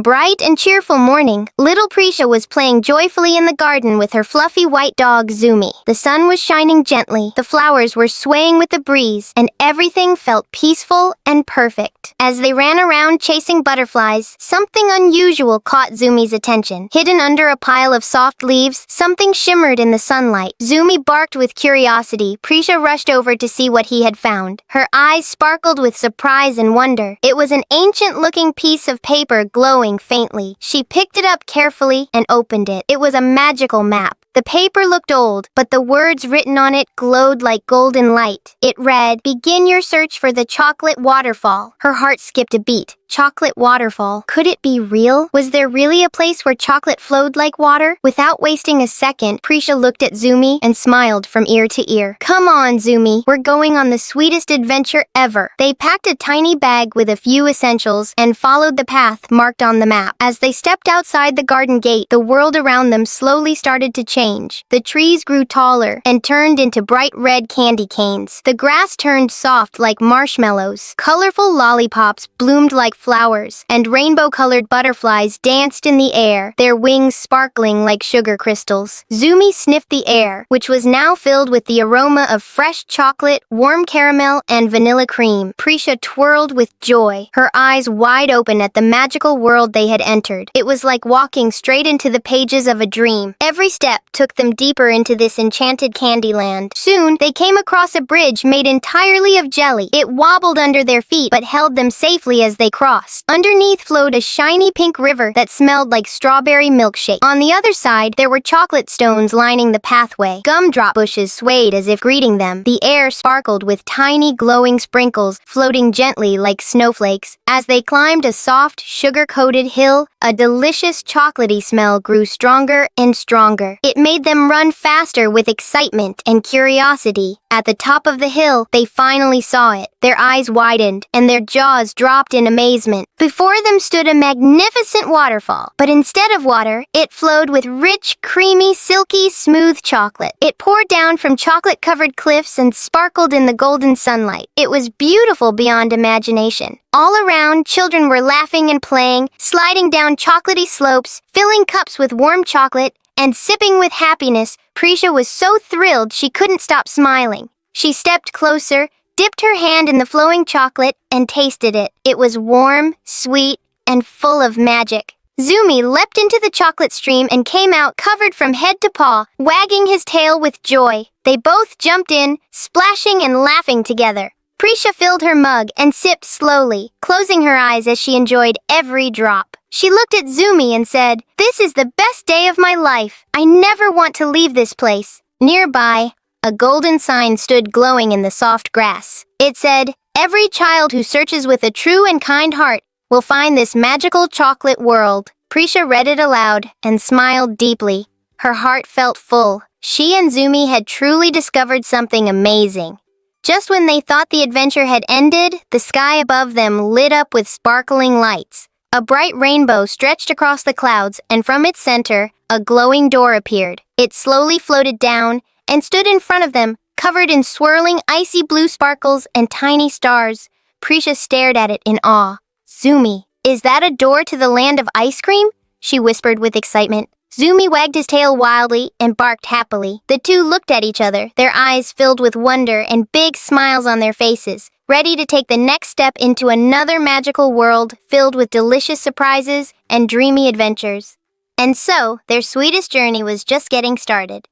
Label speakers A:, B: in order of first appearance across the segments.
A: One bright and cheerful morning, little Prisha was playing joyfully in the garden with her fluffy white dog Zumi. The sun was shining gently, the flowers were swaying with the breeze, and everything felt peaceful and perfect. As they ran around chasing butterflies, something unusual caught Zumi's attention. Hidden under a pile of soft leaves, something shimmered in the sunlight. Zumi barked with curiosity. Prisha rushed over to see what he had found. Her eyes sparkled with surprise and wonder. It was an ancient-looking piece of paper glowing faintly. She picked it up carefully and opened it. It was a magical map. The paper looked old, but the words written on it glowed like golden light. It read, "Begin your search for the Chocolate Waterfall." Her heart skipped a beat. Chocolate Waterfall. Could it be real? Was there really a place where chocolate flowed like water? Without wasting a second, Prisha looked at Zumi and smiled from ear to ear. "Come on, Zumi. We're going on the sweetest adventure ever." They packed a tiny bag with a few essentials and followed the path marked on the map. As they stepped outside the garden gate, the world around them slowly started to change. The trees grew taller and turned into bright red candy canes. The grass turned soft like marshmallows. Colorful lollipops bloomed like flowers, and rainbow-colored butterflies danced in the air, their wings sparkling like sugar crystals. Zumi sniffed the air, which was now filled with the aroma of fresh chocolate, warm caramel, and vanilla cream. Prisha twirled with joy, her eyes wide open at the magical world they had entered. It was like walking straight into the pages of a dream. Every step took them deeper into this enchanted candy land. Soon, they came across a bridge made entirely of jelly. It wobbled under their feet but held them safely as they crossed. Underneath flowed a shiny pink river that smelled like strawberry milkshake. On the other side, there were chocolate stones lining the pathway. Gumdrop bushes swayed as if greeting them. The air sparkled with tiny glowing sprinkles floating gently like snowflakes. As they climbed a soft, sugar-coated hill, a delicious chocolatey smell grew stronger and stronger. It made them run faster with excitement and curiosity. At the top of the hill, they finally saw it. Their eyes widened, and their jaws dropped in amazement. Before them stood a magnificent waterfall, but instead of water, it flowed with rich, creamy, silky, smooth chocolate. It poured down from chocolate-covered cliffs and sparkled in the golden sunlight. It was beautiful beyond imagination. All around, children were laughing and playing, sliding down chocolatey slopes, filling cups with warm chocolate, and sipping with happiness. Prisha was so thrilled she couldn't stop smiling. She stepped closer, dipped her hand in the flowing chocolate, and tasted it. It was warm, sweet, and full of magic. Zumi leapt into the chocolate stream and came out covered from head to paw, wagging his tail with joy. They both jumped in, splashing and laughing together. Prisha filled her mug and sipped slowly, closing her eyes as she enjoyed every drop. She looked at Zumi and said, "This is the best day of my life. I never want to leave this place." Nearby, a golden sign stood glowing in the soft grass. It said, "Every child who searches with a true and kind heart will find this magical chocolate world." Prisha read it aloud and smiled deeply. Her heart felt full. She and Zumi had truly discovered something amazing. Just when they thought the adventure had ended, the sky above them lit up with sparkling lights. A bright rainbow stretched across the clouds, and from its center, a glowing door appeared. It slowly floated down and stood in front of them, covered in swirling icy blue sparkles and tiny stars. Prisha stared at it in awe. "Zumi, is that a door to the land of ice cream?" she whispered with excitement. Zumi wagged his tail wildly and barked happily. The two looked at each other, their eyes filled with wonder and big smiles on their faces, ready to take the next step into another magical world filled with delicious surprises and dreamy adventures. And so, their sweetest journey was just getting started.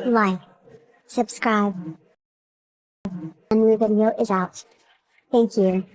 B: Like, subscribe, and new video is out. Thank you.